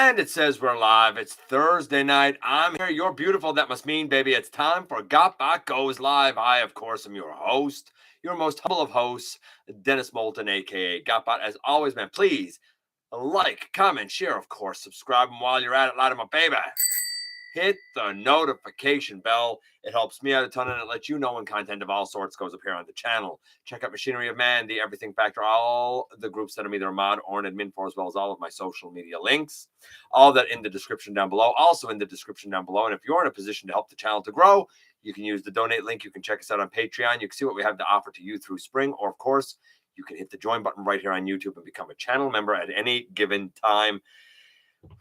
And it says we're live. It's Thursday night. I'm here. You're beautiful. That must mean, baby, it's time for GotBot Goes live. I, of course, am your host, your most humble of hosts, Dennis Moulton, a.k.a. GotBot. As always, man, please like, comment, share, of course, subscribe. And while you're at it, lie to my baby. Hit the notification bell. It helps me out a ton, and it lets you know when content of all sorts goes up here on the channel. Check out Machinery of Man, The Everything Factor, all the groups that I'm either a mod or an admin for, as well as all of my social media links. All that in the description down below. Also in the description down below. And if you're in a position to help the channel to grow, you can use the donate link. You can check us out on Patreon. You can see what we have to offer to you through spring. Or, of course, you can hit the join button right here on YouTube and become a channel member at any given time.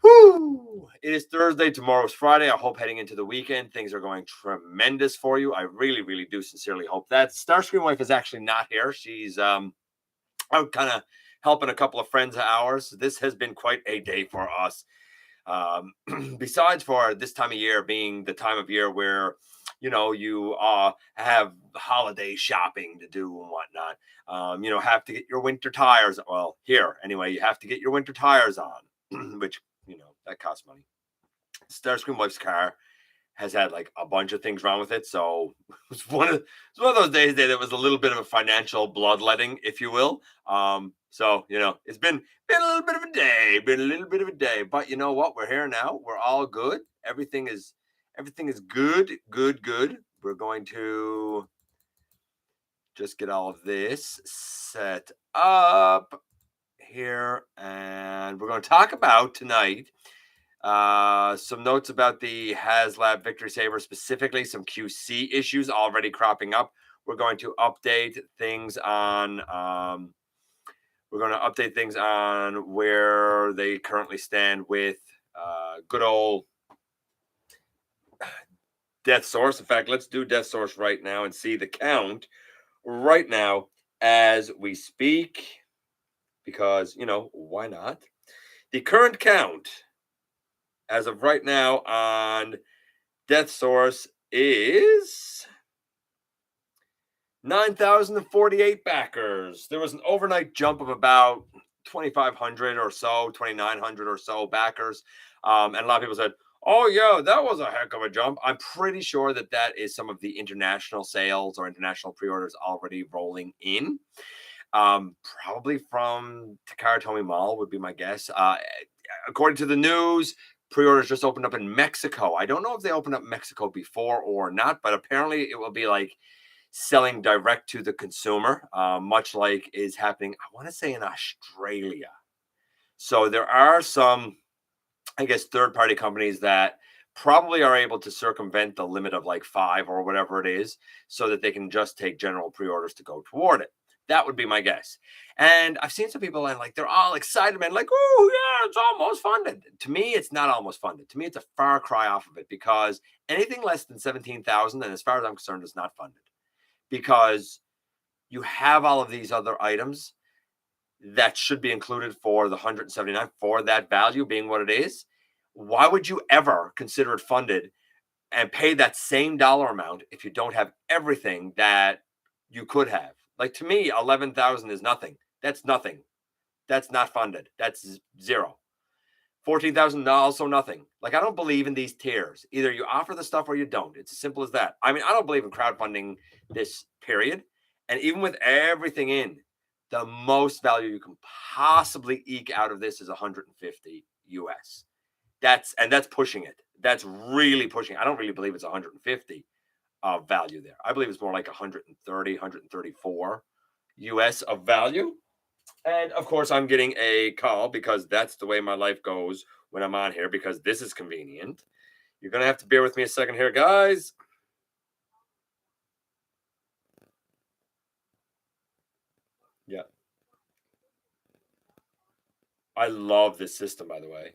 Woo! It is Thursday. Tomorrow's Friday. I hope heading into the weekend, things are going tremendous for you. I really, really do sincerely hope that. Starscream Wife is actually not here. She's out kind of helping a couple of friends of ours. This has been quite a day for us. Besides for this time of year being the time of year where, you have holiday shopping to do and whatnot. Have to get your winter tires. Well, here, anyway, you have to get your winter tires on, which, that costs money. Starscream Wife's car has had like a bunch of things wrong with it. So it's one of those days that was a little bit of a financial bloodletting, if you will. So, it's been a little bit of a day, but you know what? We're here now. We're all good. Everything is good. We're going to just get all of this set up here, and we're going to talk about tonight some notes about the Haslab Victory Saber, specifically some QC issues already cropping up. We're going to update things on where they currently stand with good old Deathsaurus. In fact, let's do Deathsaurus right now and see the count right now as we speak, because, why not? The current count as of right now on Deathsaurus is 9,048 backers. There was an overnight jump of about 2,500 or so, 2,900 or so backers. And a lot of people said, oh, yeah, that was a heck of a jump. I'm pretty sure that is some of the international sales or international pre-orders already rolling in. Probably from Takara Tomy Mall would be my guess. According to the news, pre-orders just opened up in Mexico. I don't know if they opened up Mexico before or not, but apparently it will be like selling direct to the consumer, much like is happening, I want to say, in Australia. So there are some, I guess, third-party companies that probably are able to circumvent the limit of like 5 or whatever it is, so that they can just take general pre-orders to go toward it. That would be my guess. And I've seen some people and like they're all excited, man, like, oh yeah, it's almost funded. To me, it's not almost funded. To me, it's a far cry off of it, because anything less than 17,000, and as far as I'm concerned, is not funded, because you have all of these other items that should be included for the 179 for that value being what it is. Why would you ever consider it funded and pay that same dollar amount if you don't have everything that you could have? Like, to me, 11,000 is nothing. That's nothing. That's not funded. That's zero. 14,000, also nothing. Like, I don't believe in these tiers. Either you offer the stuff or you don't. It's as simple as that. I mean, I don't believe in crowdfunding this, period. And even with everything in, the most value you can possibly eke out of this is 150 US. That's pushing it. That's really pushing. I don't really believe it's 150 of value there. I believe it's more like 130, 134 US of value. And of course, I'm getting a call, because that's the way my life goes when I'm on here, because this is convenient. You're going to have to bear with me a second here, guys. Yeah. I love this system, by the way.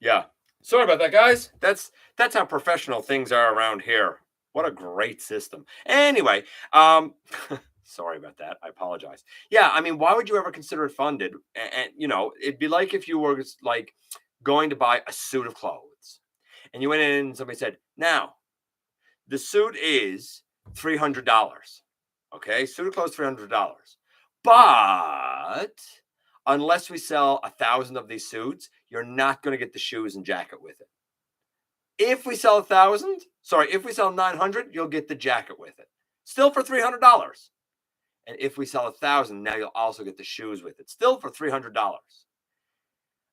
Yeah. Sorry about that, guys. That's how professional things are around here. What a great system. Anyway, sorry about that. I apologize. Yeah, I mean, why would you ever consider it funded? And you know, it'd be like if you were like going to buy a suit of clothes, and you went in and somebody said, "Now, the suit is $300." Okay, suit of clothes $300, but unless we sell 1,000 of these suits, you're not going to get the shoes and jacket with it. If we sell 1,000, if we sell 900, you'll get the jacket with it, still for $300. And if we sell 1,000, now you'll also get the shoes with it, still for $300.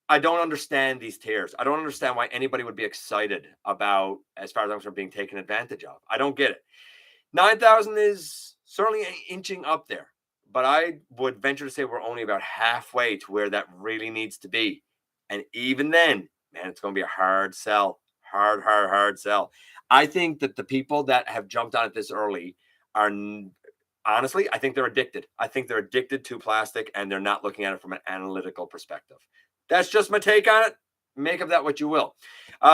I don't understand these tiers. I don't understand why anybody would be excited about, as far as I'm concerned, being taken advantage of. I don't get it. 9,000 is certainly inching up there, but I would venture to say we're only about halfway to where that really needs to be. And even then, man, it's going to be a hard sell. Hard sell. I think that the people that have jumped on it this early are, honestly, I think they're addicted. I think they're addicted to plastic and they're not looking at it from an analytical perspective. That's just my take on it. Make of that what you will.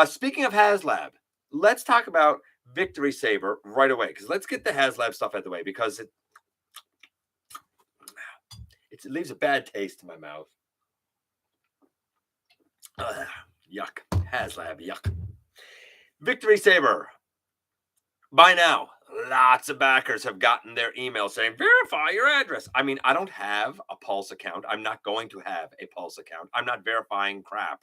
Speaking of Haslab, let's talk about Victory Saber right away, because let's get the Haslab stuff out of the way, because it leaves a bad taste in my mouth. Yuck. Haslab, yuck. Victory Saber. By now, lots of backers have gotten their email saying, verify your address. I mean, I don't have a Pulse account. I'm not going to have a Pulse account. I'm not verifying crap.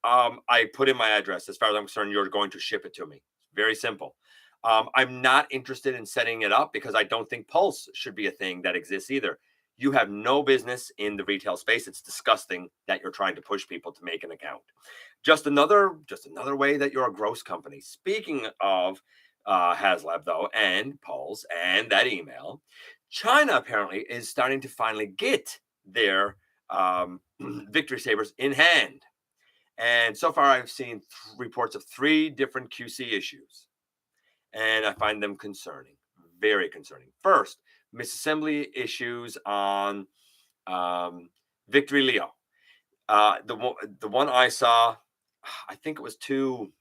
I put in my address. As far as I'm concerned, you're going to ship it to me. Very simple. I'm not interested in setting it up because I don't think Pulse should be a thing that exists either. You have no business in the retail space. It's disgusting that you're trying to push people to make an account. Just another way that you're a gross company. Speaking of Haslab, though, and Pulse and that email, China apparently is starting to finally get their Victory Sabers in hand. And so far, I've seen reports of 3 different QC issues, and I find them concerning, very concerning. First, misassembly issues on Victory Leo. The one I saw, I think it was 2.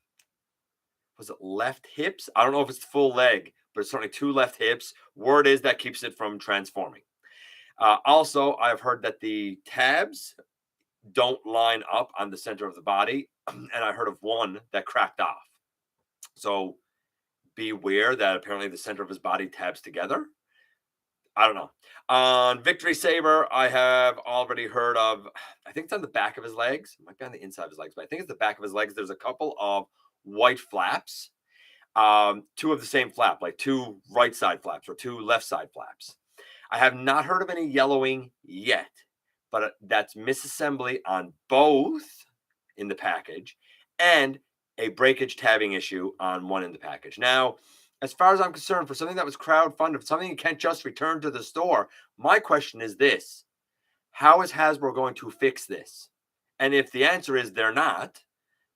Was it left hips? I don't know if it's full leg, but it's certainly 2 left hips. Word is that keeps it from transforming. Also, I've heard that the tabs don't line up on the center of the body, and I heard of one that cracked off. So beware that apparently the center of his body tabs together. I don't know. On Victory Saber, I have already heard of, I think it's on the back of his legs. It might be on the inside of his legs, but I think it's the back of his legs. There's a couple of white flaps, 2 of the same flap, like 2 right side flaps or 2 left side flaps. I have not heard of any yellowing yet, but that's misassembly on both in the package and a breakage tabbing issue on one in the package. Now, as far as I'm concerned, for something that was crowdfunded, something you can't just return to the store, my question is this: how is Hasbro going to fix this? And if the answer is they're not,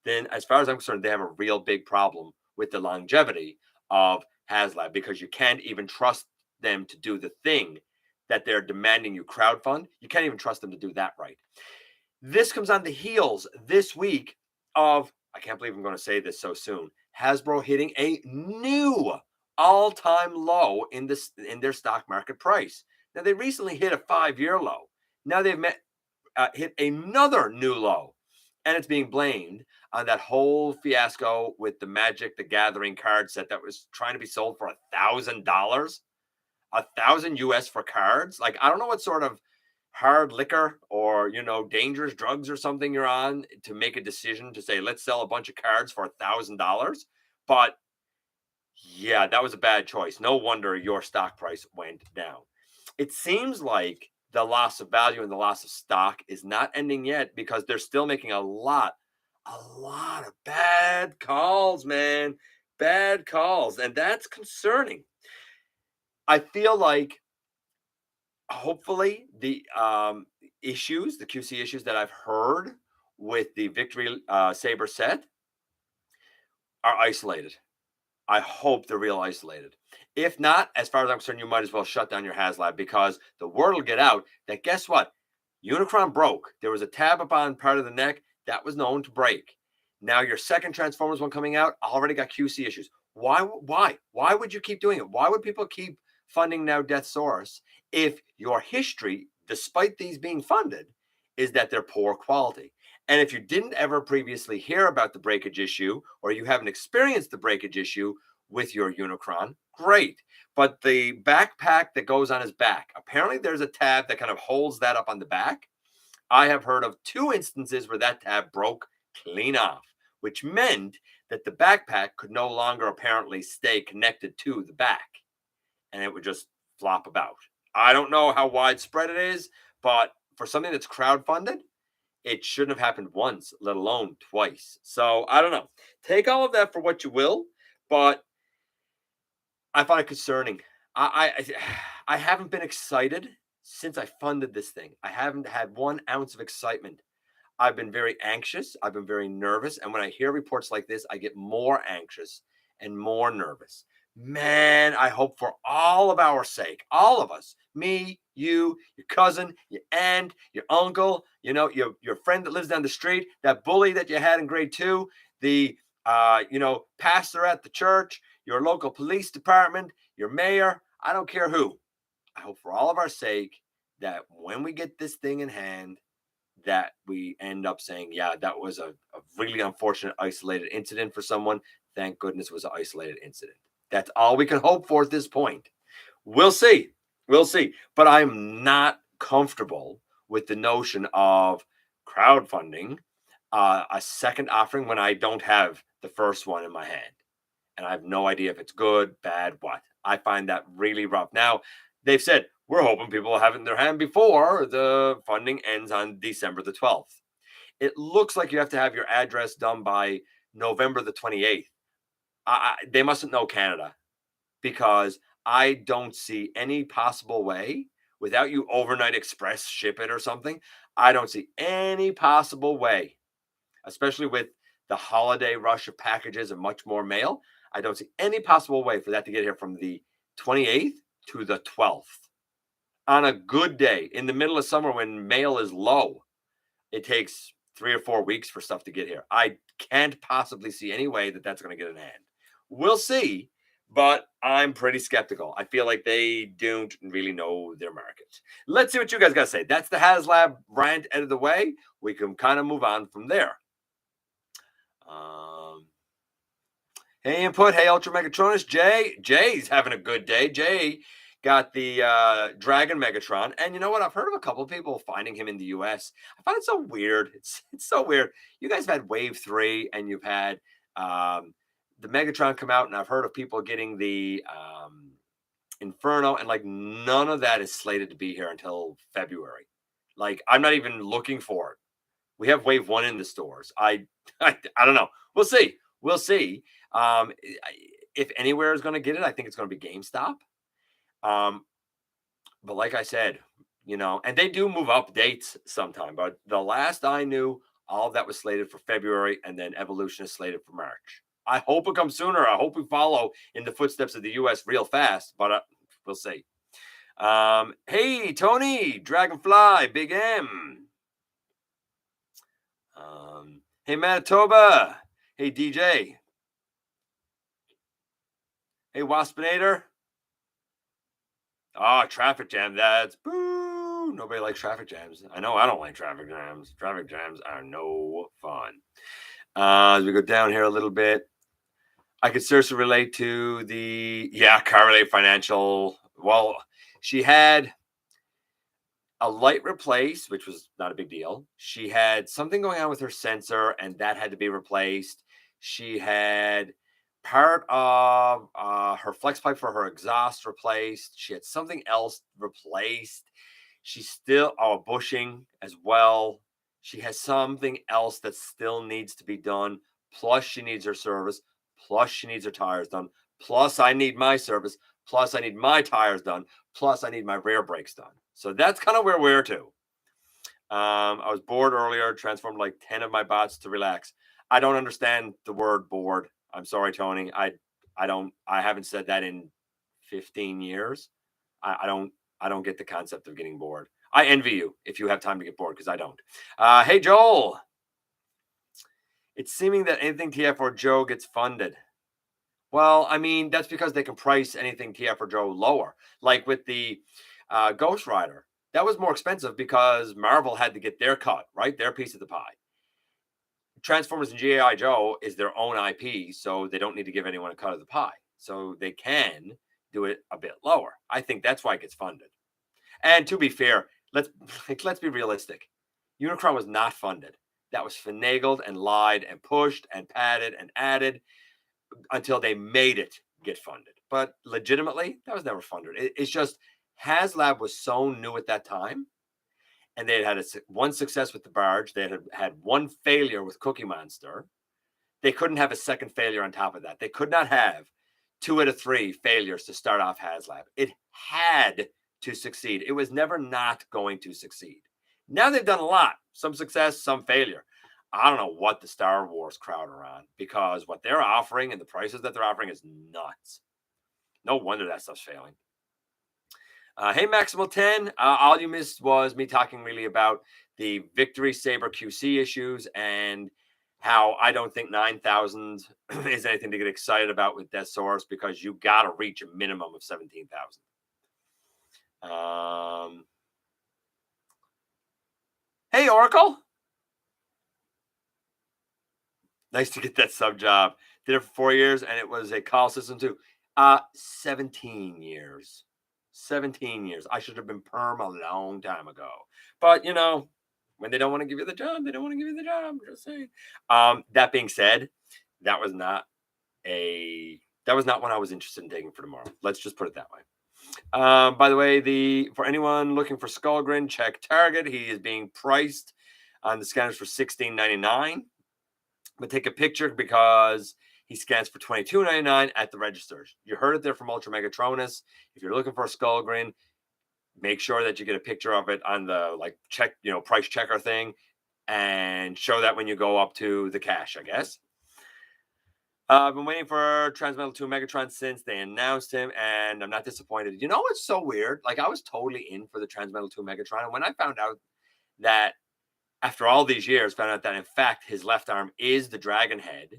then as far as I'm concerned, they have a real big problem with the longevity of Haslab, because you can't even trust them to do the thing that they're demanding you crowdfund. You can't even trust them to do that right. This comes on the heels this week of, I can't believe I'm going to say this so soon, Hasbro hitting a new all-time low in their stock market price. Now, they recently hit a 5-year low. Now they've hit another new low, and it's being blamed on that whole fiasco with the Magic the Gathering card set that was trying to be sold for $1,000, $1,000 US for cards. Like, I don't know what sort of hard liquor or, dangerous drugs or something you're on to make a decision to say, let's sell a bunch of cards for $1,000. But yeah, that was a bad choice. No wonder your stock price went down. It seems like the loss of value and the loss of stock is not ending yet, because they're still making a lot of bad calls, man. Bad calls. And that's concerning. I feel like hopefully the issues, the QC issues that I've heard with the Victory Saber set are isolated. I hope they're real isolated. If not, as far as I'm concerned, you might as well shut down your Haslab, because the word will get out that, guess what? Unicron broke. There was a tab up on part of the neck that was known to break. Now your second Transformers one coming out already got QC issues. Why would you keep doing it? Why would people keep funding now Deathsaurus if your history, despite these being funded, is that they're poor quality? And if you didn't ever previously hear about the breakage issue, or you haven't experienced the breakage issue with your Unicron, great. But the backpack that goes on his back, apparently there's a tab that kind of holds that up on the back. I have heard of 2 instances where that tab broke clean off, which meant that the backpack could no longer apparently stay connected to the back, and it would just flop about. I don't know how widespread it is, but for something that's crowdfunded, it shouldn't have happened once, let alone twice. So I don't know. Take all of that for what you will, but I find it concerning. I haven't been excited since I funded this thing. I haven't had 1 ounce of excitement. I've been very anxious. I've been very nervous. And when I hear reports like this, I get more anxious and more nervous. Man, I hope for all of our sake, all of us, me, you, your cousin, your aunt, your uncle, your friend that lives down the street, that bully that you had in grade 2, the pastor at the church, your local police department, your mayor, I don't care who. I hope for all of our sake that when we get this thing in hand, that we end up saying, yeah, that was a really unfortunate isolated incident for someone. Thank goodness it was an isolated incident. That's all we can hope for at this point. We'll see. We'll see. But I'm not comfortable with the notion of crowdfunding a second offering when I don't have the first one in my hand. And I have no idea if it's good, bad, what. I find that really rough. Now, they've said, we're hoping people will have it in their hand before the funding ends on December the 12th. It looks like you have to have your address done by November the 28th. They mustn't know Canada, because I don't see any possible way, without you overnight express ship it or something. I don't see any possible way, especially with the holiday rush of packages and much more mail. I don't see any possible way for that to get here from the 28th to the 12th. On a good day, in the middle of summer when mail is low, it takes 3 or 4 weeks for stuff to get here. I can't possibly see any way that that's going to get in hand. We'll see, but I'm pretty skeptical. I feel like they don't really know their market. Let's see what you guys got to say. That's the Haslab rant out of the way. We can kind of move on from there. Hey, Input. Hey, Ultra Megatronus. Jay's having a good day. Jay got the Dragon Megatron. And you know what? I've heard of a couple of people finding him in the US. I find it so weird. It's so weird. You guys have had Wave 3 and you've had the Megatron come out, and I've heard of people getting the Inferno, and like none of that is slated to be here until February. Like, I'm not even looking for it. We have Wave 1 in the stores. I don't know. We'll see. We'll see. If anywhere is going to get it, I think it's going to be GameStop. But like I said, and they do move up dates sometime. But the last I knew, all of that was slated for February, and then Evolution is slated for March. I hope it comes sooner. I hope we follow in the footsteps of the US real fast, but we'll see. Hey, Tony, Dragonfly, Big M. Hey, Manitoba. Hey, DJ. Hey, Waspinator. Oh, traffic jam. That's boo. Nobody likes traffic jams. I know I don't like traffic jams. Traffic jams are no fun. As we go down here a little bit, I could seriously relate to Car Relate Financial. Well, she had a light replaced, which was not a big deal. She had something going on with her sensor, and that had to be replaced. She had part of her flex pipe for her exhaust replaced. She had something else replaced. She's still bushing as well. She has something else that still needs to be done. Plus, she needs her service. Plus, she needs her tires done. Plus, I need my service. Plus, I need my tires done. Plus, I need my rear brakes done. So that's kind of where we're to. I was bored earlier, transformed like 10 of my bots to relax. I don't understand the word bored. I'm sorry, Tony. I haven't said that in 15 years. I don't get the concept of getting bored. I envy you if you have time to get bored, because I don't. Hey, Joel. It's seeming that anything TF or Joe gets funded. Well, I mean, that's because they can price anything TF or Joe lower. Like with the Ghost Rider, that was more expensive because Marvel had to get their cut, right? Their piece of the pie. Transformers and G.I. Joe is their own IP, so they don't need to give anyone a cut of the pie. So they can do it a bit lower. I think that's why it gets funded. And to be fair, let's be realistic. Unicron was not funded. That was finagled and lied and pushed and padded and added until they made it get funded. But legitimately, that was never funded. It's just Haslab was so new at that time, and they had one success with the barge. They had one failure with Cookie Monster. They couldn't have a second failure on top of that. They could not have 2 out of 3 failures to start off Haslab. It had to succeed. It was never not going to succeed. Now they've done a lot. Some success, some failure. I don't know what the Star Wars crowd are on, because what they're offering and the prices that they're offering is nuts. No wonder that stuff's failing. Hey, Maximal 10. All you missed was me talking really about the Victory Saber QC issues and how I don't think 9,000 is anything to get excited about with Deathsaurus, because you got to reach a minimum of 17,000. Hey, Oracle. Nice to get that sub job. Did it for 4 years, and it was a call system too. 17 years. 17 years. I should have been perm a long time ago. But, you know, when they don't want to give you the job, they don't want to give you the job. I'm just saying. That being said, that was not one I was interested in taking for tomorrow. Let's just put it that way. By the way, for anyone looking for Skullgrin, check Target. He is being priced on the scanners for $16.99. But take a picture, because he scans for $22.99 at the registers. You heard it there from Ultra Megatronus. If you're looking for a Skullgrin, make sure that you get a picture of it on the price checker thing, and show that when you go up to the cash, I guess. I've been waiting for Transmetal 2 Megatron since they announced him, and I'm not disappointed. You know, it's so weird. Like, I was totally in for the Transmetal 2 Megatron, and when I found out that, after all these years, found out that, in fact, his left arm is the dragon head,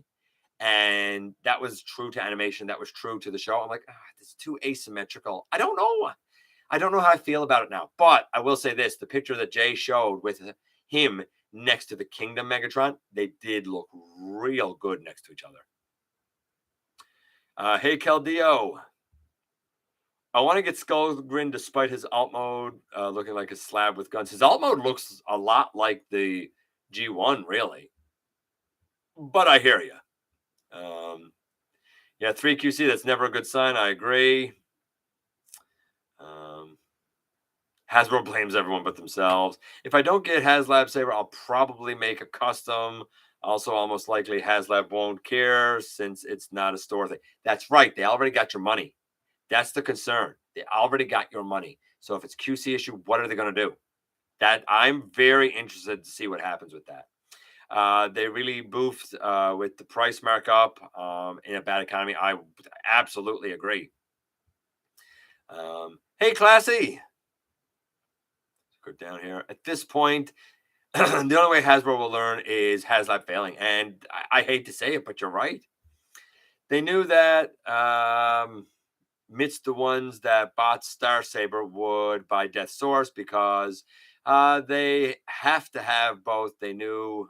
and that was true to animation, that was true to the show. I'm like, this is too asymmetrical. I don't know how I feel about it now. But I will say this: the picture that Jay showed with him next to the Kingdom Megatron, they did look real good next to each other. Hey, Caldeo. I want to get Skullgrin despite his alt mode looking like a slab with guns. His alt mode looks a lot like the G1, really. But I hear you. Yeah, 3QC, that's never a good sign. I agree. Hasbro blames everyone but themselves. If I don't get Haslab Saber, I'll probably make a custom. Also, almost likely Haslab won't care since it's not a store thing. That's right. They already got your money. That's the concern. They already got your money. So if it's QC issue, what are they going to do? That I'm very interested to see what happens with that. They really boofed with the price markup in a bad economy. I absolutely agree. Hey, Classy. Go down here. At this point, the only way Hasbro will learn is Haslab failing. And I hate to say it, but you're right. They knew that amidst the ones that bought Star Saber would buy Deathsaurus, because they have to have both. They knew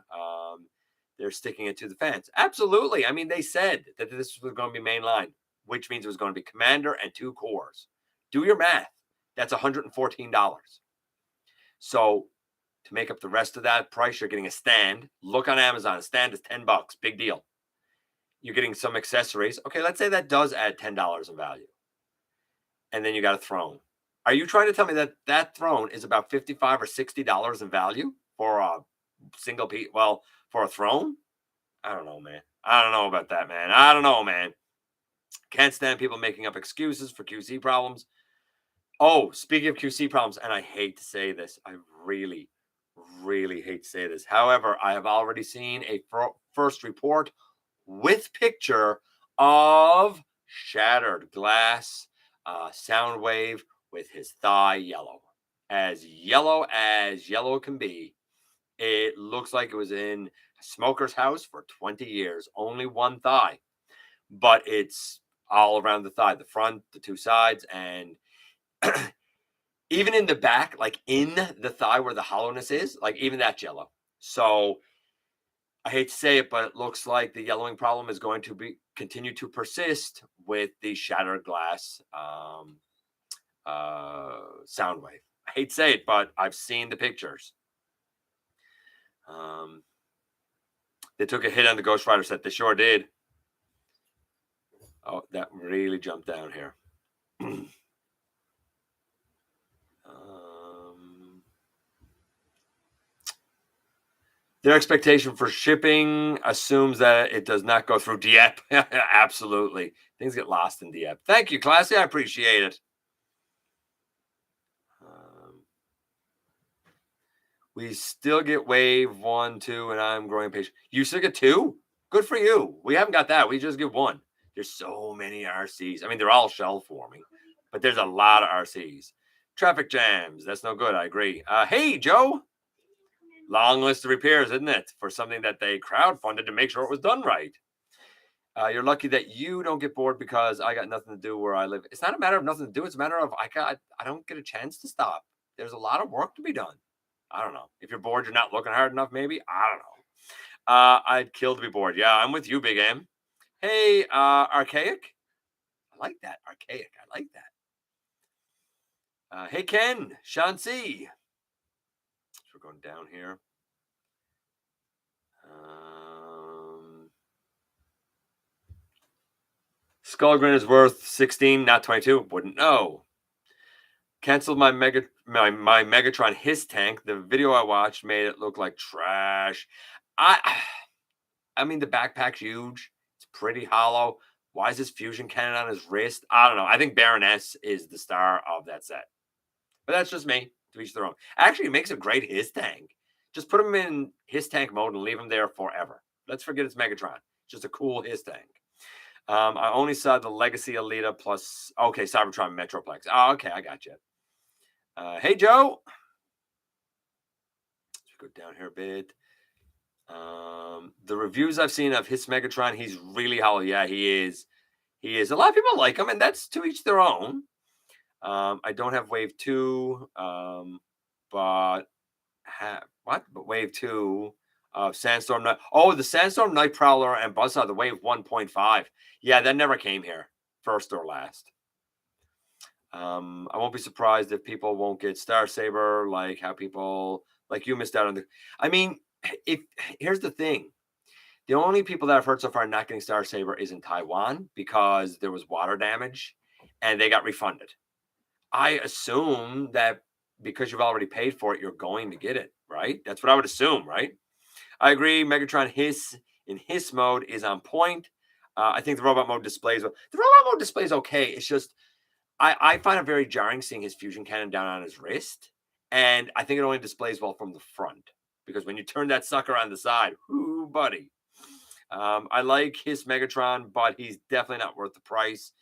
they're sticking it to the fans. Absolutely. I mean, they said that this was going to be mainline, which means it was going to be Commander and 2 cores. Do your math. That's $114. So to make up the rest of that price, you're getting a stand. Look on Amazon. A stand is $10. Big deal. You're getting some accessories. Okay, let's say that does add $10 in value. And then you got a throne. Are you trying to tell me that that throne is about $55 or $60 in value for a single piece? Well, for a throne? I don't know, man. I don't know about that, man. I don't know, man. Can't stand people making up excuses for QC problems. Oh, speaking of QC problems, and I hate to say this, I really, really hate to say this. However, I have already seen a first report with picture of Shattered Glass Soundwave with his thigh yellow as yellow can be. It looks like it was in a smoker's house for 20 years. Only one thigh, but it's all around the thigh, the front, the two sides, and even in the back, like in the thigh where the hollowness is, like even that's yellow. So I hate to say it, but it looks like the yellowing problem is going to continue to persist with the shattered glass sound wave. I hate to say it, but I've seen the pictures. They took a hit on the Ghost Rider set. They sure did. Oh, that really jumped down here. Their expectation for shipping assumes that it does not go through Dieppe. Absolutely. Things get lost in Dieppe. Thank you, Classy. I appreciate it. We still get wave 1, 2, and I'm growing patient. You still get 2? Good for you. We haven't got that. We just get 1. There's so many RCs. I mean, they're all shell forming, but there's a lot of RCs. Traffic jams. That's no good. I agree. Hey, Joe. Long list of repairs, isn't it? For something that they crowdfunded to make sure it was done right. You're lucky that you don't get bored because I got nothing to do where I live. It's not a matter of nothing to do. It's a matter of I don't get a chance to stop. There's a lot of work to be done. I don't know. If you're bored, you're not looking hard enough, maybe. I don't know. I'd kill to be bored. Yeah, I'm with you, Big M. Hey, Archaic. I like that. Archaic. I like that. Hey, Ken. Shansi. So we're going down here. Skullgrin is worth 16, not 22. Wouldn't know. Canceled my Megatron Hiss tank. The video I watched made it look like trash. I mean, the backpack's huge. It's pretty hollow. Why is this fusion cannon on his wrist? I don't know. I think Baroness is the star of that set. But that's just me. To each their own. Actually, it makes a great Hiss tank. Just put him in Hiss tank mode and leave him there forever. Let's forget it's Megatron. It's just a cool Hiss tank. I only saw the Legacy Alita plus... Okay, Cybertron Metroplex. Oh, okay, I got you. Hey, Joe. Let's go down here a bit. The reviews I've seen of Hiss Megatron, he's really hollow. Yeah, he is. He is. A lot of people like him, and that's to each their own. I don't have Wave 2, but Wave 2 of Sandstorm Night. Oh, the Sandstorm Night Prowler and Buzzsaw, the Wave 1.5. Yeah, that never came here, first or last. I won't be surprised if people won't get Star Saber, like how people like you missed out on the. I mean, here's the thing. The only people that I've heard so far not getting Star Saber is in Taiwan because there was water damage and they got refunded. I assume that because you've already paid for it, you're going to get it, right? That's what I would assume, right? I agree. Megatron Hiss in Hiss mode is on point. I think the robot mode displays. The robot mode display is okay. It's just I find it very jarring seeing his fusion cannon down on his wrist, and I think it only displays well from the front because when you turn that sucker on the side, ooh, buddy. I like his Megatron, but he's definitely not worth the price.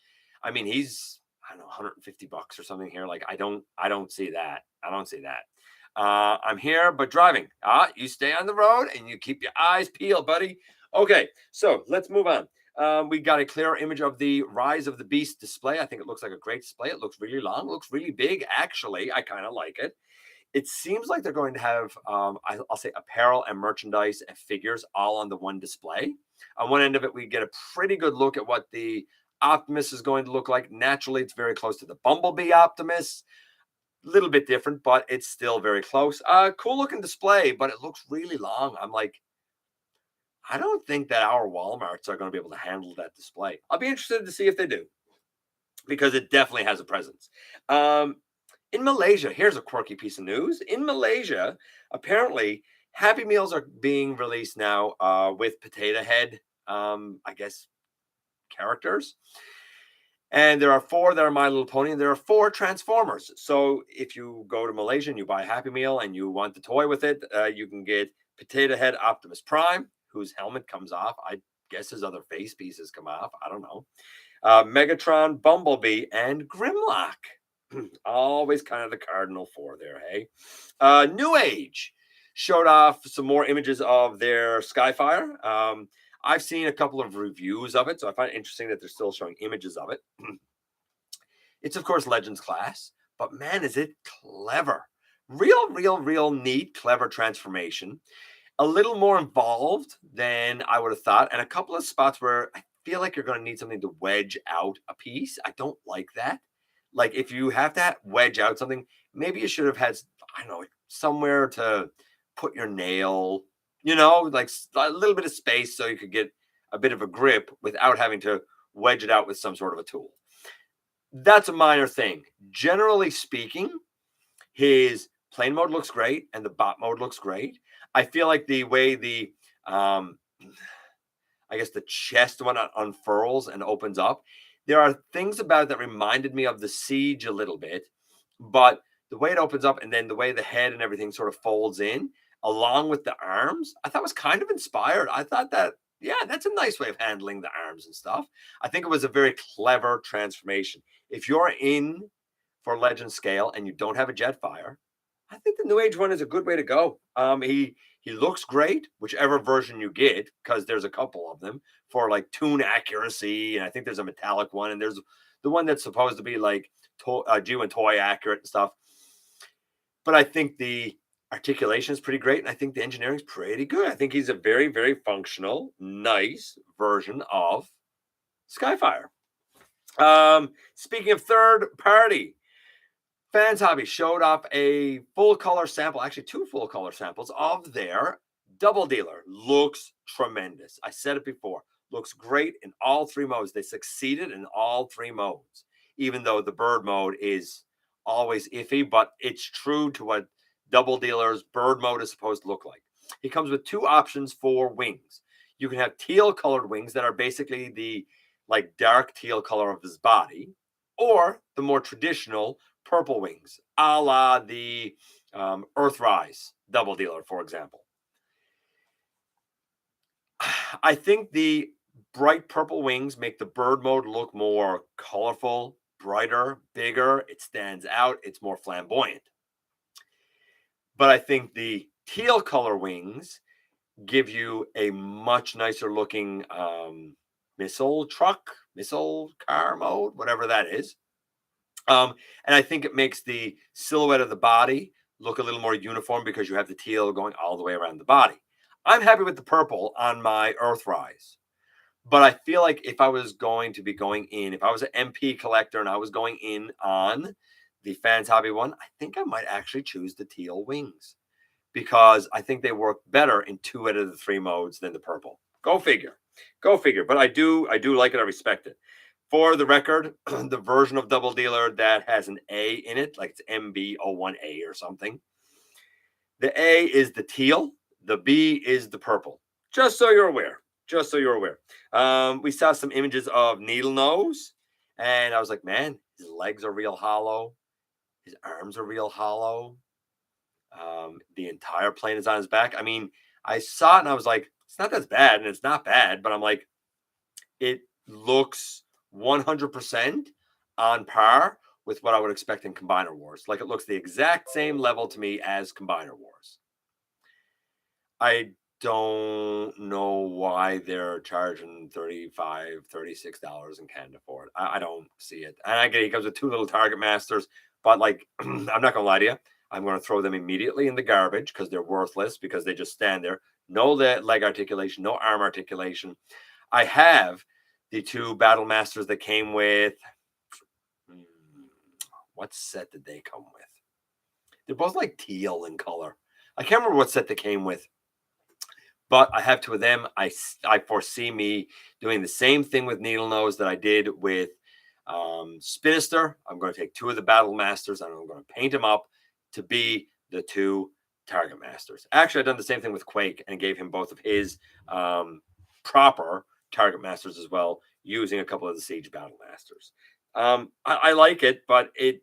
I mean, he's I don't know, $150 or something here. Like I don't see that. I don't see that. I'm here, but driving. You stay on the road and you keep your eyes peeled, buddy. Okay, so let's move on. We got a clear image of the Rise of the Beast display. I think it looks like a great display. It looks really long, looks really big. Actually, I kind of like it. It seems like they're going to have, I'll say, apparel and merchandise and figures all on the one display. On one end of it, we get a pretty good look at what the Optimus is going to look like. Naturally, it's very close to the Bumblebee Optimus. A little bit different, but it's still very close. Cool looking display, but it looks really long. I'm like, I don't think that our Walmarts are going to be able to handle that display. I'll be interested to see if they do, because it definitely has a presence. In Malaysia, here's a quirky piece of news. In Malaysia, apparently, Happy Meals are being released now with Potato Head, I guess, characters. And there are 4 that are My Little Pony, and there are 4 Transformers. So if you go to Malaysia and you buy a Happy Meal and you want the toy with it, you can get Potato Head Optimus Prime, whose helmet comes off. I guess his other face pieces come off. I don't know. Megatron, Bumblebee, and Grimlock. Always kind of the cardinal 4 there, hey? Newage. showed off some more images of their Skyfire. I've seen a couple of reviews of it, so I find it interesting that they're still showing images of it. It's, of course, Legends class, but man, is it clever. Real neat, clever transformation. A little more involved than I would have thought, and a couple of spots where I feel like you're going to need something to wedge out a piece. I don't like that. Like, if you have to wedge out something, maybe you should have had, I don't know, somewhere to put your nail, like a little bit of space so you could get a bit of a grip without having to wedge it out with some sort of a tool. That's a minor thing. Generally speaking, his plain mode looks great and the bot mode looks great. I feel like the way the I guess the chest one unfurls and opens up, there are things about it that reminded me of the Siege a little bit, but the way it opens up and then the way the head and everything sort of folds in along with the arms, I thought was kind of inspired. I thought that, yeah, that's a nice way of handling the arms and stuff. I think it was a very clever transformation. If you're in for Legend scale and you don't have a Jetfire, I think the Newage one is a good way to go. He looks great, whichever version you get, because there's a couple of them for like tune accuracy, and I think there's a metallic one, and there's the one that's supposed to be like Jew and toy accurate and stuff. But I think the articulation is pretty great, and I think the engineering is pretty good. I think he's a very functional, nice version of Skyfire. Speaking of third party, Fans Hobby showed off a full color sample, actually 2 full color samples of their Double Dealer. Looks tremendous. I said it before. Looks great in all 3 modes. They succeeded in all 3 modes, even though the bird mode is always iffy, but it's true to what Double Dealer's bird mode is supposed to look like. He comes with 2 options for wings. You can have teal colored wings that are basically the like dark teal color of his body, or the more traditional purple wings, a la the Earthrise Double Dealer, for example. I think the bright purple wings make the bird mode look more colorful, brighter, bigger. It stands out. It's more flamboyant. But I think the teal color wings give you a much nicer looking missile car mode, whatever that is. And I think it makes the silhouette of the body look a little more uniform because you have the teal going all the way around the body. I'm happy with the purple on my Earthrise, but I feel like if I was going to be going in, if I was an MP collector and I was going in on the Fans Hobby one, I think I might actually choose the teal wings because I think they work better in 2 out of the 3 modes than the purple. Go figure. But I do like it. I respect it. For the record, the version of Double Dealer that has an A in it, like it's MB01A or something, the A is the teal, the B is the purple. Just so you're aware. We saw some images of Needlenose, and I was like, man, his legs are real hollow. His arms are real hollow. The entire plane is on his back. I mean, I saw it and I was like, it's not that bad, and it's not bad, but I'm like, it looks 100% on par with what I would expect in Combiner Wars. Like, it looks the exact same level to me as Combiner Wars. I don't know why they're charging $35, $36 in Canada for it. I don't see it. And I get he comes with 2 little Target Masters, but like, I'm not going to lie to you. I'm going to throw them immediately in the garbage because they're worthless, because they just stand there. No leg articulation, no arm articulation. I have the 2 Battle Masters that came with. What set did they come with? They're both like teal in color. I can't remember what set they came with. But I have 2 of them. I foresee me doing the same thing with Needlenose that I did with Spinister. I'm going to take 2 of the Battle Masters and I'm going to paint them up to be the 2 Target Masters. Actually, I've done the same thing with Quake and gave him both of his proper Target Masters as well, using a couple of the Siege Battle Masters. I like it, but it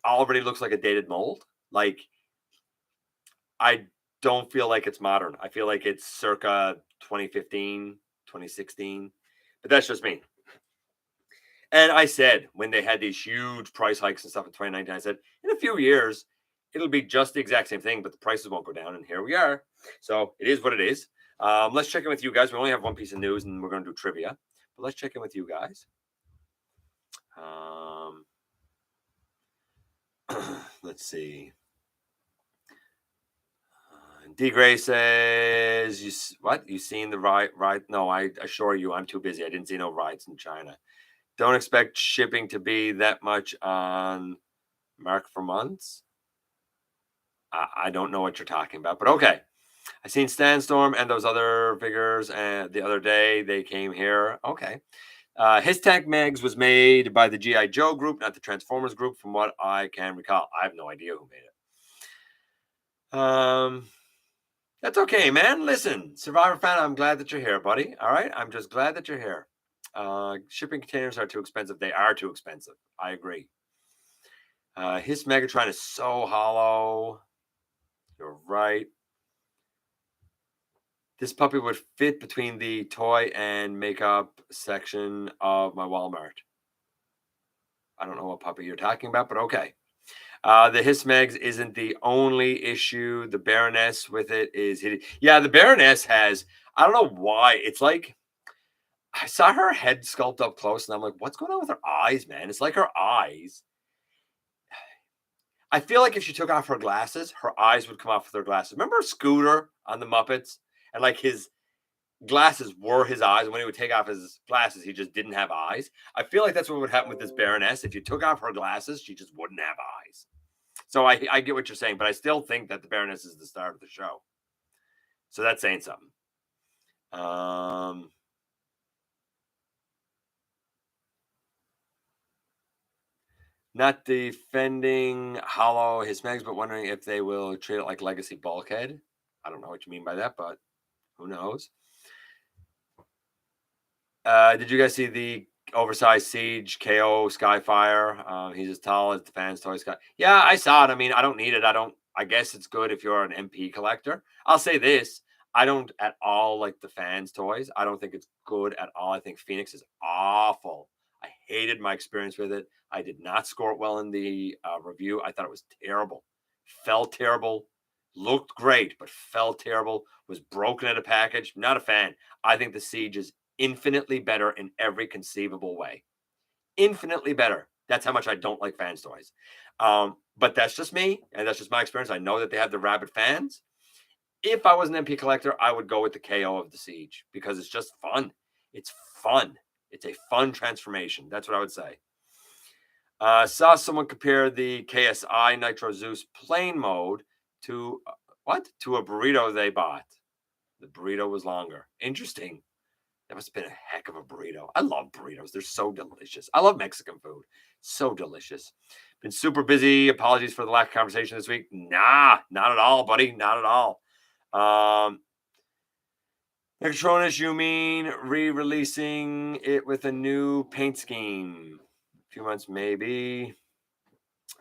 already looks like a dated mold. Like, I don't feel like it's modern. I feel like it's circa 2015, 2016, but that's just me. And I said, when they had these huge price hikes and stuff in 2019, I said, in a few years, it'll be just the exact same thing, but the prices won't go down. And here we are. So it is what it is. Let's check in with you guys. We only have one piece of news, and we're going to do trivia. But let's check in with you guys. Let's see. D. Gray says, You seen the ride? No, I assure you, I'm too busy. I didn't see no rides in China. Don't expect shipping to be that much on Mark for months. I don't know what you're talking about, but okay. I seen Sandstorm and those other figures, and the other day they came here. Okay. His Tank Megs was made by the G.I. Joe group, not the Transformers group, from what I can recall. I have no idea who made it. That's okay, man. Listen, Survivor fan, I'm glad that you're here, buddy. All right? I'm just glad that you're here. Shipping containers are too expensive. They are too expensive. I agree. His Megatron is so hollow. You're right. This puppy would fit between the toy and makeup section of my Walmart. I don't know what puppy you're talking about, but okay. The Hismegs isn't the only issue. The Baroness with it is hitting. Yeah, the Baroness has, I don't know why. It's like, I saw her head sculpt up close, and I'm like, what's going on with her eyes, man? It's like her eyes. I feel like if she took off her glasses, her eyes would come off with her glasses. Remember Scooter on the Muppets? And like his glasses were his eyes. And when he would take off his glasses, he just didn't have eyes. I feel like that's what would happen with this Baroness. If you took off her glasses, she just wouldn't have eyes. So I get what you're saying, but I still think that the Baroness is the star of the show. So that's saying something. Not defending Hollow Hismegs, but wondering if they will treat it like Legacy Bulkhead. I don't know what you mean by that, but who knows? Did you guys see the oversized Siege KO Skyfire? He's as tall as the fans' toy Sky. Yeah, I saw it. I mean, I don't need it. I guess it's good if you're an MP collector. I'll say this. I don't at all like the fans' toys. I don't think it's good at all. I think Phoenix is awful. I hated my experience with it. I did not score it well in the review. I thought it was terrible. Felt terrible. Looked great, but felt terrible. Was broken in a package. Not a fan. I think the Siege is infinitely better in every conceivable way. Infinitely better. That's how much I don't like fans' toys. But that's just me, and that's just my experience. I know that they have the rabid fans. If I was an MP collector, I would go with the KO of the Siege because it's just fun. It's fun. It's a fun transformation. That's what I would say. Saw someone compare the KSI Nitro Zeus plain mode to to a burrito they bought. The burrito was longer. Interesting. That must have been a heck of a burrito. I love burritos. They're so delicious. I love Mexican food. So delicious. Been super busy. Apologies for the lack of conversation this week. Nah, not at all, buddy. Not at all. Megatronus, you mean re-releasing it with a new paint scheme? A few months, maybe.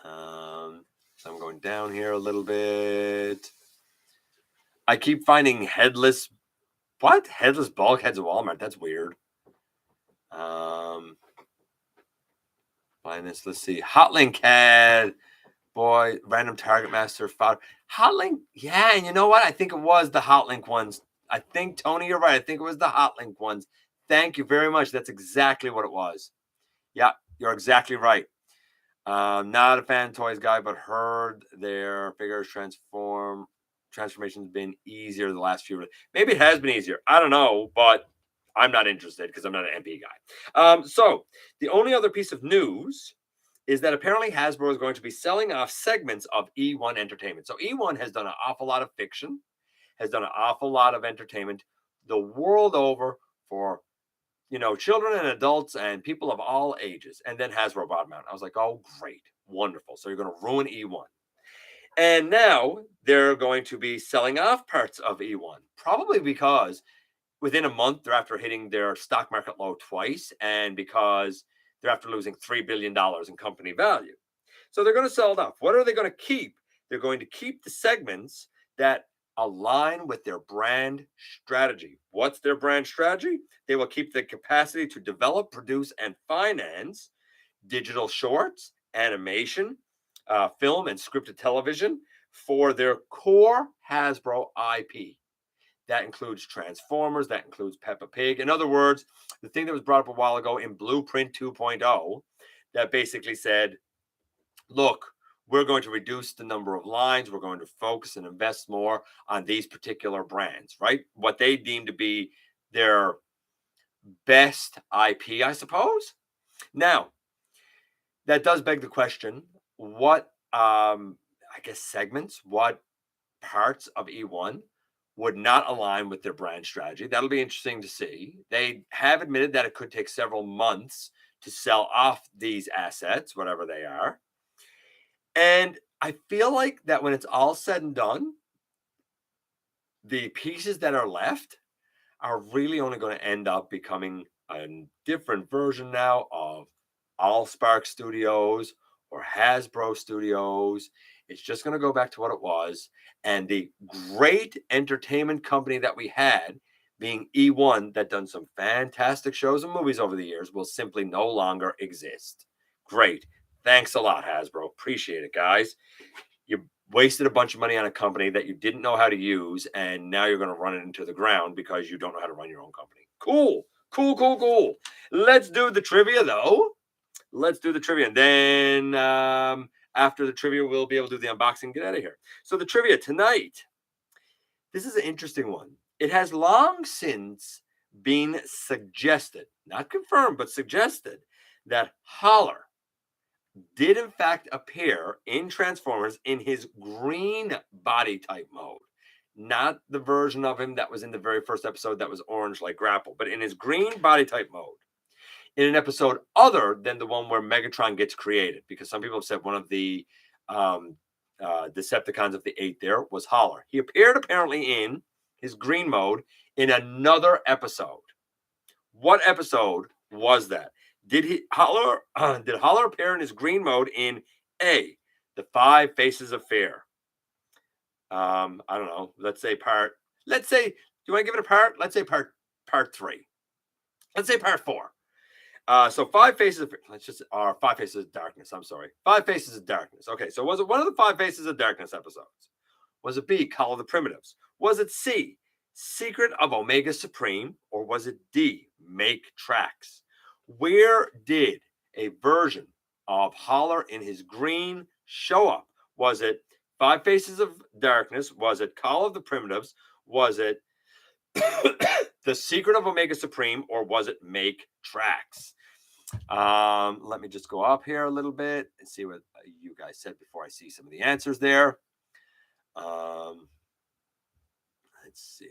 So I'm going down here a little bit. I keep finding headless. What? Headless bulkheads at Walmart. That's weird. Find this. Let's see. Hotlink had random target master fodder. Hotlink, yeah, and you know what? I think it was the Hotlink ones. I think, Tony, you're right. I think it was the Hotlink ones. Thank you very much. That's exactly what it was. Yeah, you're exactly right. Not a fan of toys guy, but heard their figures transformation's been easier the last few. Maybe it has been easier. I don't know, but I'm not interested because I'm not an MP guy. So the only other piece of news is that apparently Hasbro is going to be selling off segments of eOne Entertainment. So eOne has done an awful lot of fiction, has done an awful lot of entertainment the world over for children and adults and people of all ages. And then Hasbro bought them out. I was like, oh, great, wonderful. So you're going to ruin eOne. And now they're going to be selling off parts of eOne, probably because within a month, they're after hitting their stock market low twice, and because they're after losing $3 billion in company value. So they're going to sell it off. What are they going to keep? They're going to keep the segments that align with their brand strategy. What's their brand strategy? They will keep the capacity to develop, produce, and finance digital shorts, animation, film and scripted television for their core Hasbro IP. That includes Transformers, that includes Peppa Pig. In other words, the thing that was brought up a while ago in Blueprint 2.0 that basically said, look, we're going to reduce the number of lines. We're going to focus and invest more on these particular brands, right? What they deem to be their best IP, I suppose. Now, that does beg the question, what, I guess, segments, what parts of eOne would not align with their brand strategy? That'll be interesting to see. They have admitted that it could take several months to sell off these assets, whatever they are. And I feel like that when it's all said and done, the pieces that are left are really only going to end up becoming a different version now of Allspark Studios or Hasbro Studios. It's just going to go back to what it was. And the great entertainment company that we had, being eOne, that done some fantastic shows and movies over the years, will simply no longer exist. Great. Thanks a lot, Hasbro. Appreciate it, guys. You wasted a bunch of money on a company that you didn't know how to use, and now you're going to run it into the ground because you don't know how to run your own company. Cool. Cool, cool, cool. Let's do the trivia, though. Let's do the trivia. And then after the trivia, we'll be able to do the unboxing and get out of here. So the trivia tonight, this is an interesting one. It has long since been suggested, not confirmed, but suggested, that Holler did in fact appear in Transformers in his green body type mode. Not the version of him that was in the very first episode that was orange like Grapple, but in his green body type mode. In an episode other than the one where Megatron gets created, because some people have said one of the Decepticons of the 8 there was Holler. He appeared apparently in his green mode in another episode. What episode was that? Did Holler appear in his green mode in A, The 5 Faces of Fear? I don't know. Do you want to give it a part? Let's say part 3. Let's say part 4. So 5 Faces of, 5 Faces of Darkness. I'm sorry. 5 Faces of Darkness. Okay, so was it one of the 5 Faces of Darkness episodes? Was it B, Call of the Primitives? Was it C, Secret of Omega Supreme? Or was it D, Make Tracks? Where did a version of Holler in his green show up? Was it 5 Faces of Darkness? Was it Call of the Primitives? Was it The Secret of Omega Supreme? Or was it Make Tracks? Let me just go up here a little bit and see what you guys said before I see some of the answers there. Let's see.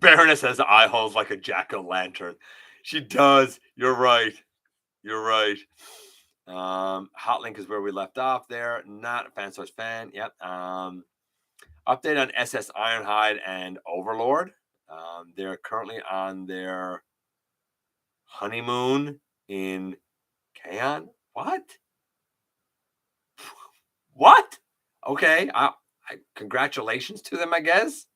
Baroness has eye holes like a jack-o'-lantern. She does. You're right. You're right. Hotlink is where we left off there. Not a fan source fan. Yep. Update on SS Ironhide and Overlord. They're currently on their honeymoon in Kaon. What? What? Okay. Congratulations to them, I guess.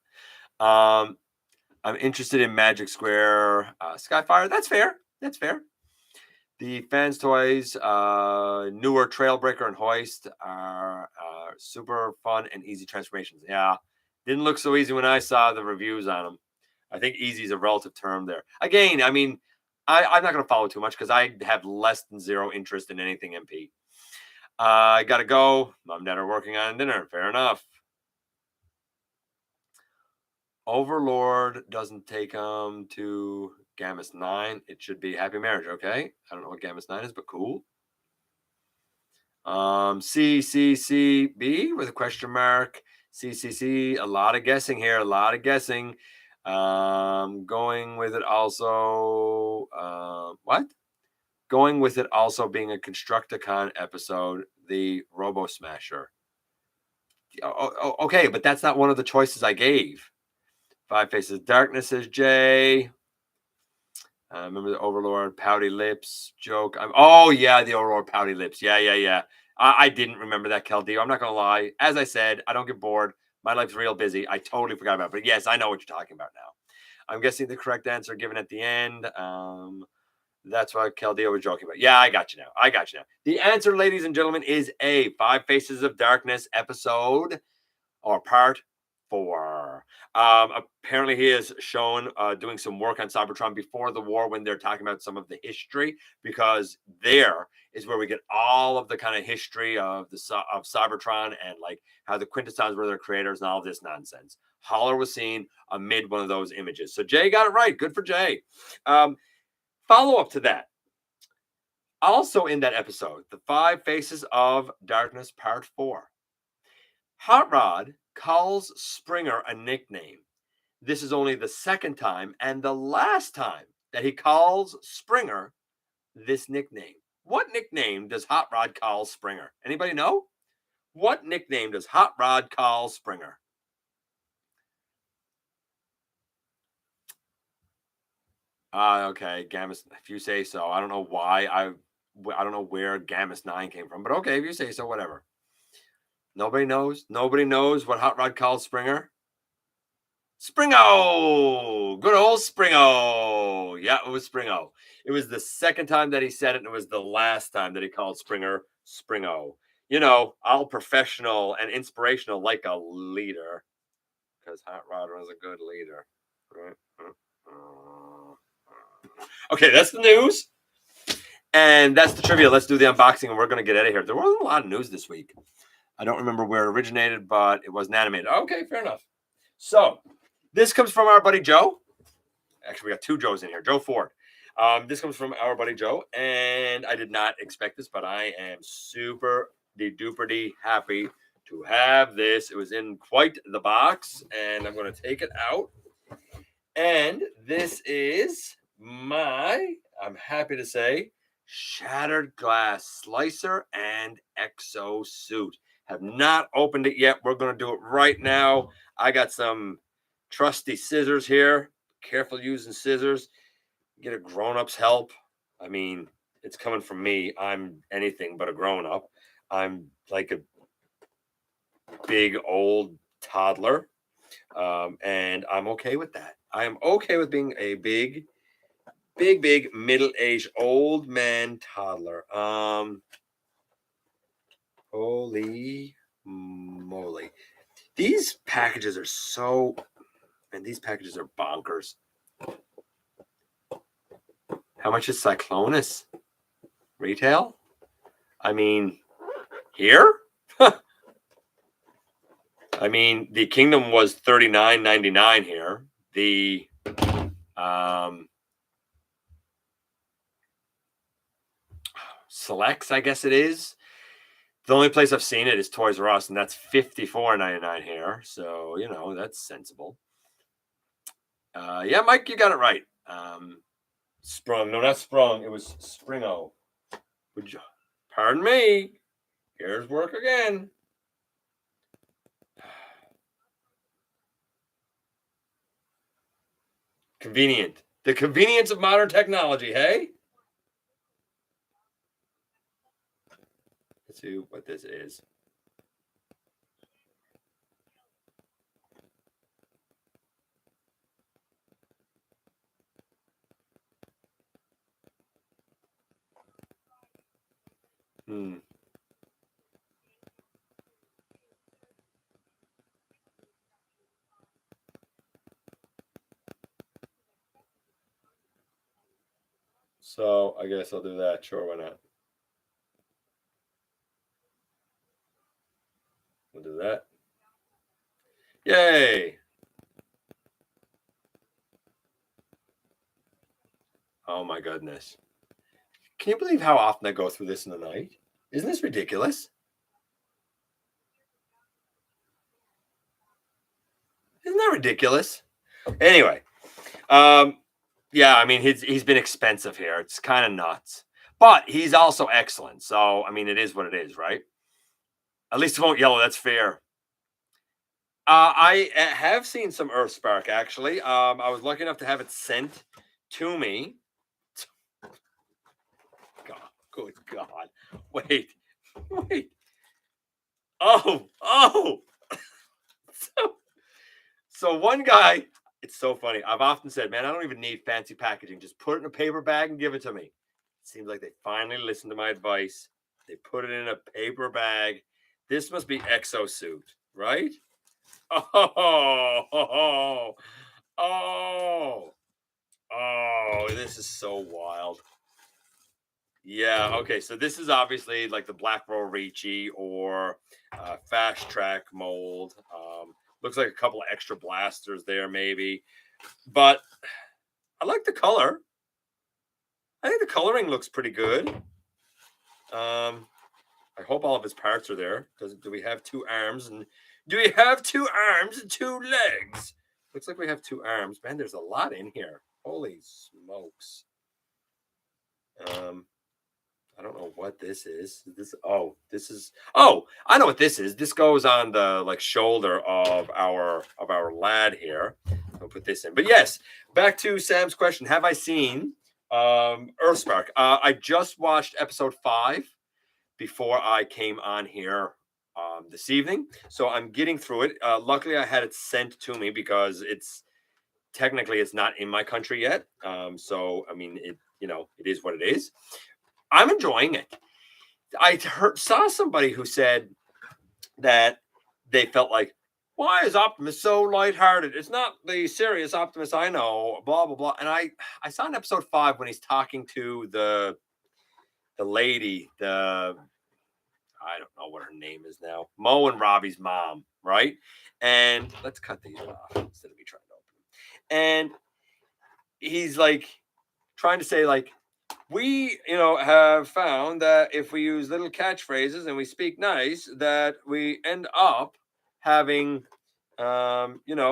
I'm interested in Magic Square Skyfire. That's fair. That's fair. The Fans Toys, newer Trailbreaker and Hoist are super fun and easy transformations. Yeah, didn't look so easy when I saw the reviews on them. I think easy is a relative term there. Again, I mean, I'm not going to follow too much because I have less than zero interest in anything MP. I got to go. Mom and Dad are working on dinner. Fair enough. Overlord doesn't take them to Gammas 9. It should be Happy Marriage, okay? I don't know what Gammas 9 is, but cool. CCCB with a question mark. CCC, a lot of guessing here, a lot of guessing. Going with it also, what? Going with it also being a Constructicon episode, the Robo Smasher. Okay, but that's not one of the choices I gave. 5 Faces of Darkness is Jay. Remember the Overlord Pouty Lips joke? Oh, yeah, the Overlord Pouty Lips. Yeah. I didn't remember that, Keldio. I'm not going to lie. As I said, I don't get bored. My life's real busy. I totally forgot about it. But yes, I know what you're talking about now. I'm guessing the correct answer given at the end. That's what Caldeo was joking about. Yeah, I got you now. I got you now. The answer, ladies and gentlemen, is A. Five Faces of Darkness episode or part 4. Apparently, he is shown doing some work on Cybertron before the war when they're talking about some of the history, because there is where we get all of the kind of history of Cybertron and like how the Quintessons were their creators and all this nonsense. Holler was seen amid one of those images. So Jay got it right. Good for Jay. Follow up to that. Also in that episode, the Five Faces of Darkness Part 4. Hot Rod calls Springer a nickname. This is only the second time and the last time that he calls Springer this nickname. What nickname does Hot Rod call Springer? Anybody know? What nickname does Hot Rod call Springer? Okay, Gammas, if you say so. I don't know why. I don't know where Gammas 9 came from, but okay, if you say so, whatever. Nobody knows. Nobody knows what Hot Rod calls Springer. Springo! Good old Springo! Yeah, it was Springo. It was the second time that he said it, and it was the last time that he called Springer Springo. You know, all professional and inspirational like a leader. Because Hot Rod was a good leader. Okay, that's the news. And that's the trivia. Let's do the unboxing, and we're going to get out of here. There wasn't a lot of news this week. I don't remember where it originated, but it wasn't animated. Okay, fair enough. So, this comes from our buddy Joe. Actually, we got 2 Joes in here. Joe Ford. This comes from our buddy Joe, and I did not expect this, but I am super duper happy to have this. It was in quite the box, and I'm going to take it out. And this is my, I'm happy to say, Shattered Glass Slicer and Exosuit. Have not opened it yet. We're going to do it right now. I got some trusty scissors here. Careful using scissors. Get a grown-up's help. I mean, it's coming from me. I'm anything but a grown-up. I'm like a big old toddler. And I'm okay with that. I am okay with being a big middle-aged old man toddler. Holy moly. These packages are so, and these packages are bonkers. How much is Cyclonus? Retail? I mean, here? I mean, the Kingdom was $39.99 here. The Selects, I guess it is. The only place I've seen it is Toys R Us, and that's $54.99 here. So, you know, that's sensible. Yeah, Mike, you got it right. Sprung. No, not Sprung. It was Springo. Pardon me. Here's work again. Convenient. The convenience of modern technology, hey? Let's see what this is. So I guess I'll do that. Sure, why not? We'll do that. Yay! Oh my goodness. Can you believe how often I go through this in the night? Isn't this ridiculous? Isn't that ridiculous? Anyway, yeah, I mean, he's been expensive here. It's kind of nuts. But he's also excellent. So, I mean, it is what it is, right? At least it won't yellow. That's fair. I have seen some Earthspark, actually. I was lucky enough to have it sent to me. God, good God. Wait. Oh. So one guy, It's so funny. I've often said, man, I don't even need fancy packaging. Just put it in a paper bag and give it to me. It seems like they finally listened to my advice. They put it in a paper bag. This must be exosuit, right? Oh, this is so wild. Yeah, okay, so this is obviously like the Black Roll Ricci or Fast Track mold. Looks like a couple of extra blasters there, maybe. But I like the color. I think the coloring looks pretty good. I hope all of his parts are there. Do we have 2 arms? And do we have 2 arms and 2 legs? Looks like we have 2 arms. Man, there's a lot in here. Holy smokes. I don't know what this is. I know what this is. This goes on the shoulder of our lad here. I'll put this in. But yes, back to Sam's question. Have I seen Earthspark? I just watched episode 5 before I came on here this evening. So I'm getting through it. Luckily I had it sent to me because it's not in my country yet. So I mean it is what it is. I'm enjoying it. I saw somebody who said that they felt like, why is Optimus so lighthearted? It's not the serious Optimus I know, blah, blah, blah. And I saw in episode 5 when he's talking to the lady, I don't know what her name is now, Mo and Robbie's mom, right? And let's cut these off instead of me trying to open them. And he's like trying to say we, have found that if we use little catchphrases and we speak nice, that we end up having,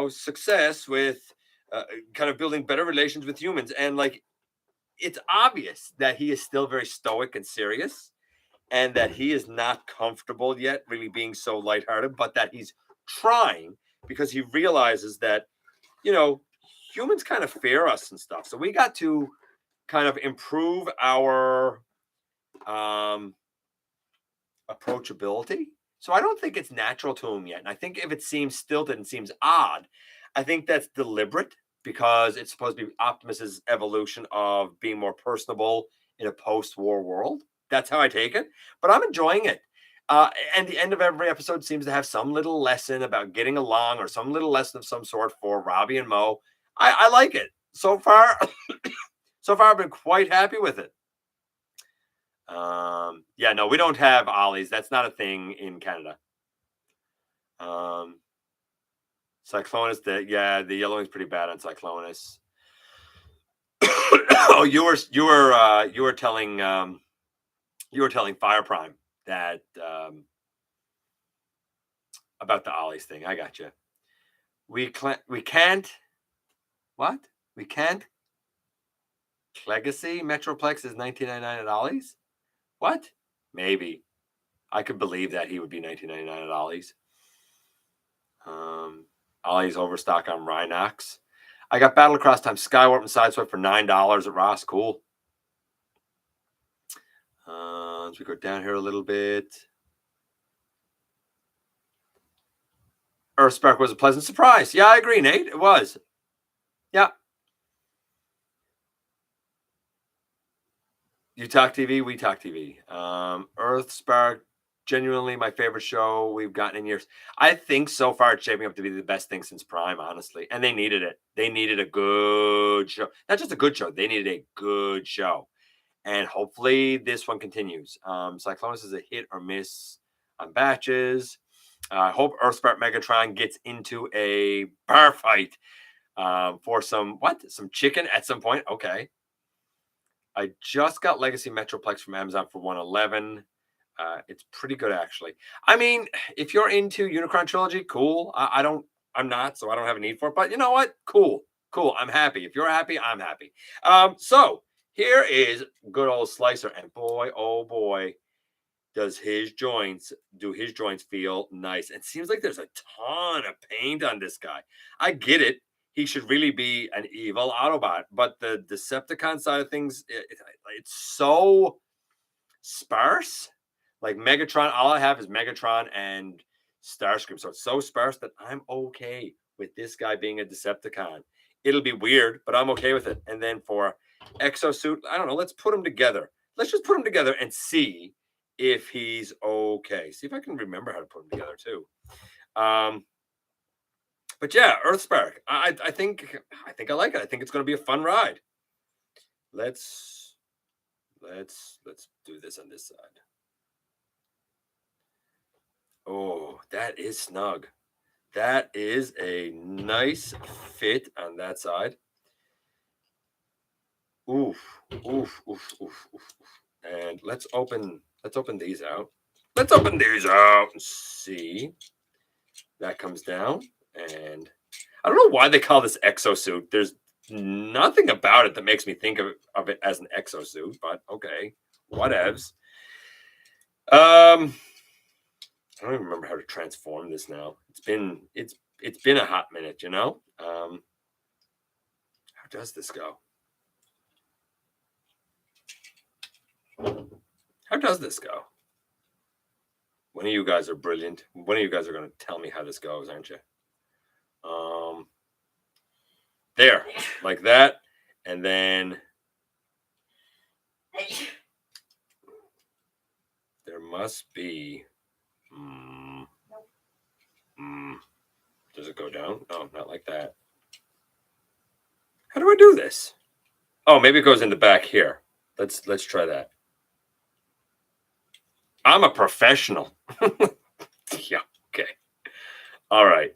success with kind of building better relations with humans. And it's obvious that he is still very stoic and serious and that he is not comfortable yet really being so lighthearted, but that he's trying because he realizes that, humans kind of fear us and stuff. So we got to kind of improve our approachability. So I don't think it's natural to him yet. And I think if it seems stilted and seems odd, I think that's deliberate because it's supposed to be Optimus's evolution of being more personable in a post-war world. That's how I take it. But I'm enjoying it. And the end of every episode seems to have some little lesson about getting along or some little lesson of some sort for Robbie and Mo. I like it. So far, I've been quite happy with it. Yeah, no, we don't have ollies. That's not a thing in Canada. Cyclonus, the yellowing's pretty bad on Cyclonus. Oh, you were telling Fire Prime that about the ollies thing. I got you. We can't. What? We can't. Legacy Metroplex is $19.99 at Ollie's. What? Maybe. I could believe that he would be $19.99 at Ollie's. Ollie's overstock on Rhinox. I got Battlecross times Skywarp and Sideswipe for $9 at Ross. Cool. As we go down here a little bit. Earthspark was a pleasant surprise. Yeah, I agree, Nate. It was. Yeah. You Talk TV, we Talk TV. Earthspark, genuinely my favorite show we've gotten in years. I think so far it's shaping up to be the best thing since Prime, honestly. And they needed it. They needed a good show. Not just a good show. They needed a good show. And hopefully this one continues. Cyclonus is a hit or miss on batches. I hope Earthspark Megatron gets into a bar fight for some chicken at some point. Okay. I just got Legacy Metroplex from Amazon for $111. It's pretty good, actually. I mean, if you're into Unicron Trilogy, cool. I'm not, so I don't have a need for it. But you know what? Cool. I'm happy. If you're happy, I'm happy. So here is good old Slicer, and boy, oh boy, do his joints feel nice. It seems like there's a ton of paint on this guy. I get it. He should really be an evil Autobot, but the Decepticon side of things, it's so sparse. Like Megatron, all I have is Megatron and Starscream, so it's so sparse that I'm okay with this guy being a Decepticon. It'll be weird, but I'm okay with it. And then for Exosuit, I don't know. Let's put them together. Let's just put them together and see if he's okay. See if I can remember how to put them together too. But yeah, Earthspark. I think I like it. I think it's going to be a fun ride. Let's do this on this side. Oh, that is snug. That is a nice fit on that side. Oof, oof, oof, oof, oof. And let's open these out. Let's open these out and see. That comes down. And I don't know why they call this exosuit. There's nothing about it that makes me think of it as an exosuit, but okay, whatevs. I don't even remember how to transform this now. It's been a hot minute, you know. How does this go? How does this go? One of you guys are brilliant. One of you guys are going to tell me how this goes, aren't you? There, like that, and then there must be. Does it go down? No, not like that. How do I do this? Oh, maybe it goes in the back here. Let's try that. I'm a professional. Yeah. Okay. All right.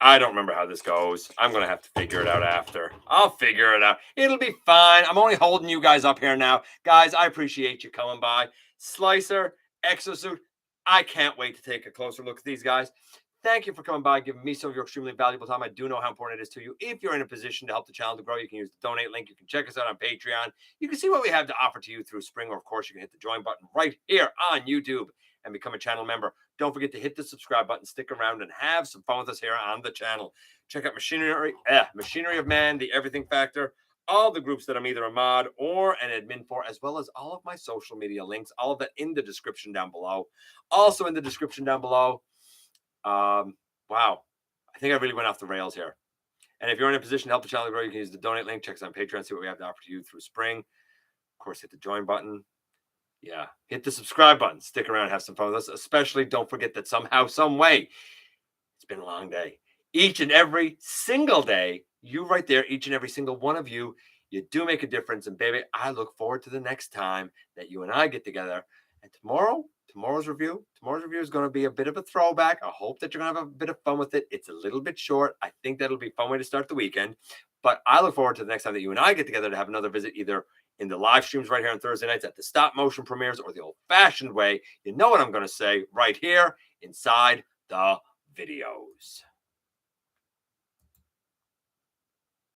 I don't remember how this goes. I'm gonna have to figure it out after. I'll figure it out. It'll be fine. I'm only holding you guys up here now. Guys, I appreciate you coming by. Slicer, Exosuit. I can't wait to take a closer look at these guys. Thank you for coming by, giving me some of your extremely valuable time. I do know how important it is to you. If you're in a position to help the channel to grow, you can use the donate link. You can check us out on Patreon. You can see what we have to offer to you through Spring, or of course, you can hit the join button right here on YouTube and become a channel member. Don't forget to hit the subscribe button, stick around, and have some fun with us here on the channel. Check out Machinery of Man, the Everything Factor, all the groups that I'm either a mod or an admin for, as well as all of my social media links, all of that in the description down below. Also in the description down below. Wow. I think I really went off the rails here. And if you're in a position to help the channel grow, you can use the donate link. Check us out on Patreon, see what we have to offer to you through Spring. Of course, hit the join button. Yeah, hit the subscribe button. Stick around, have some fun with us. Especially, don't forget that somehow, some way, it's been a long day. Each and every single day, you right there, each and every single one of you, you do make a difference. And baby, I look forward to the next time that you and I get together. And tomorrow's review is going to be a bit of a throwback. I hope that you're going to have a bit of fun with it. It's a little bit short. I think that'll be a fun way to start the weekend. But I look forward to the next time that you and I get together to have another visit, either in the live streams right here on Thursday nights at the stop motion premieres, or the old-fashioned way. You know what I'm going to say right here inside the videos.